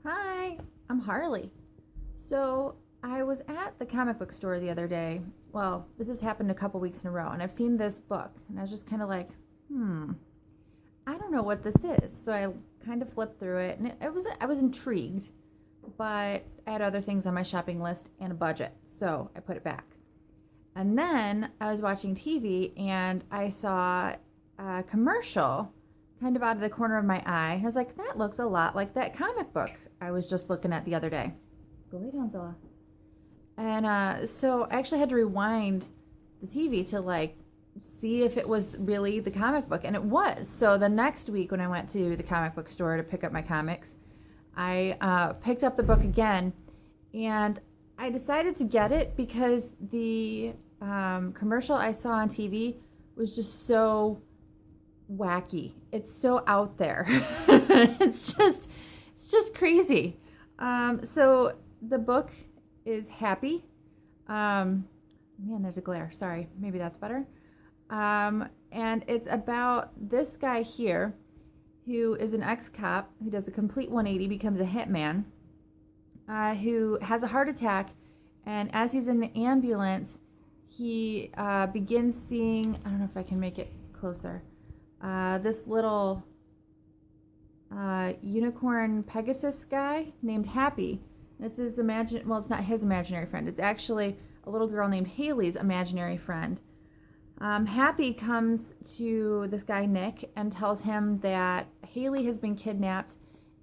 Hi, I'm Harley. So I was at the comic book store the other day. Well, this has happened a couple weeks in a row, and I've seen this book, and I was just kind of like, I don't know what this is. So I kind of flipped through it, and I was intrigued, but I had other things on my shopping list and a budget, so I put it back. And then I was watching TV, and I saw a commercial kind of out of the corner of my eye. I was like, that looks a lot like that comic book I was just looking at the other day. Go lay down, Zilla. And so I actually had to rewind the TV to see if it was really the comic book, and it was. So the next week when I went to the comic book store to pick up my comics, I picked up the book again, and I decided to get it because the commercial I saw on TV was just so wacky. It's so out there. it's just crazy. So the book is Happy. Man, there's a glare. Sorry, maybe that's better. And it's about this guy here who is an ex-cop who does a complete 180, becomes a hitman, who has a heart attack, and as he's in the ambulance, he begins seeing, I don't know if I can make it closer, this little unicorn Pegasus guy named Happy. It's his well, it's not his imaginary friend. It's actually a little girl named Haley's imaginary friend. Happy comes to this guy Nick and tells him that Haley has been kidnapped,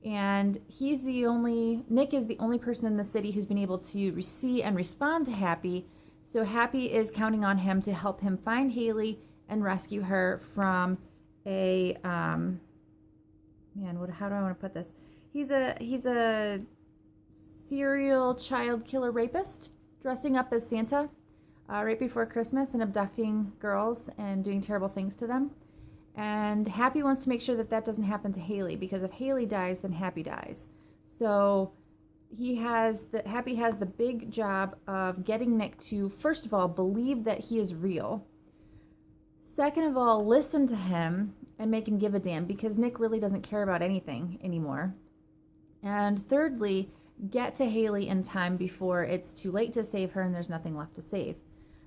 and Nick is the only person in the city who's been able to see and respond to Happy. So Happy is counting on him to help him find Haley and rescue her from a how do I want to put this? He's a serial child killer rapist dressing up as Santa right before Christmas and abducting girls and doing terrible things to them. And Happy wants to make sure that that doesn't happen to Haley, because if Haley dies, then Happy dies. So Happy has the big job of getting Nick to, first of all, believe that he is real. Second of all, listen to him and make him give a damn, because Nick really doesn't care about anything anymore. And thirdly, get to Haley in time before it's too late to save her and there's nothing left to save.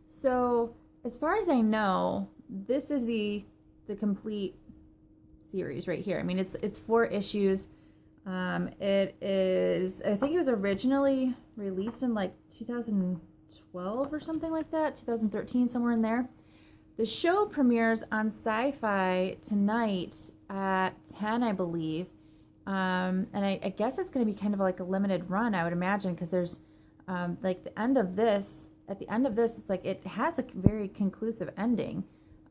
So as far as I know, this is the complete series right here. I mean, it's 4 issues. It is, I think it was originally released in 2012 or something like that, 2013, somewhere in there. The show premieres on SyFy tonight at 10, I believe. And I guess it's going to be kind of like a limited run, I would imagine, because there's at the end of this, it's like it has a very conclusive ending.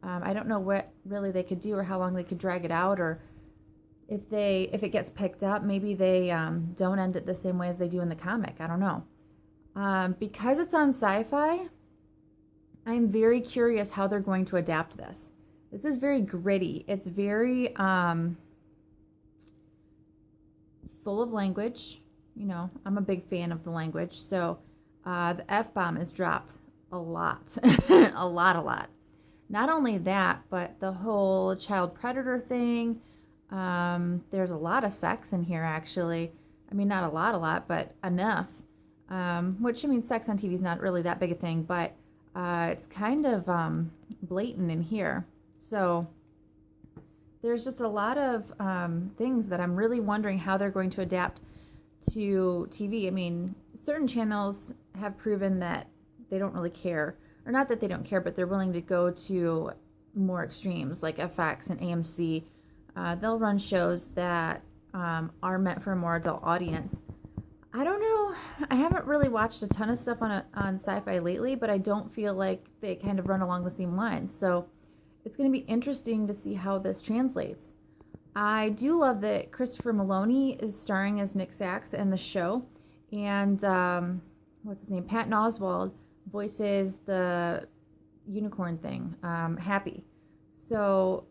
I don't know what really they could do or how long they could drag it out, or if it gets picked up, maybe they don't end it the same way as they do in the comic. I don't know. Because it's on SyFy, I'm very curious how they're going to adapt this. This is very gritty. It's very full of language. You know, I'm a big fan of the language. So the F-bomb is dropped a lot. a lot. Not only that, but the whole child predator thing. There's a lot of sex in here, actually. I mean, not a lot, but enough. Which, I mean, sex on TV is not really that big a thing, but it's kind of blatant in here. So there's just a lot of things that I'm really wondering how they're going to adapt to TV. I mean, certain channels have proven that they don't really care. Or not that they don't care, but they're willing to go to more extremes, like FX and AMC. They'll run shows that are meant for a more adult audience. I don't know. I haven't really watched a ton of stuff on SyFy lately, but I don't feel like they kind of run along the same lines. So it's going to be interesting to see how this translates. I do love that Christopher Maloney is starring as Nick Sachs in the show. And what's his name? Patton Oswalt voices the unicorn thing, Happy. So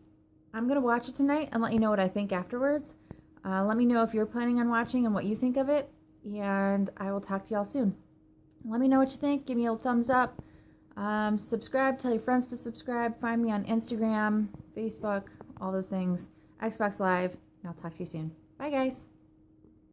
I'm going to watch it tonight and let you know what I think afterwards. Let me know if you're planning on watching and what you think of it. And I will talk to y'all soon. Let me know what you think. Give me a thumbs up. Subscribe. Tell your friends to subscribe. Find me on Instagram, Facebook, all those things. Xbox Live. And I'll talk to you soon. Bye, guys.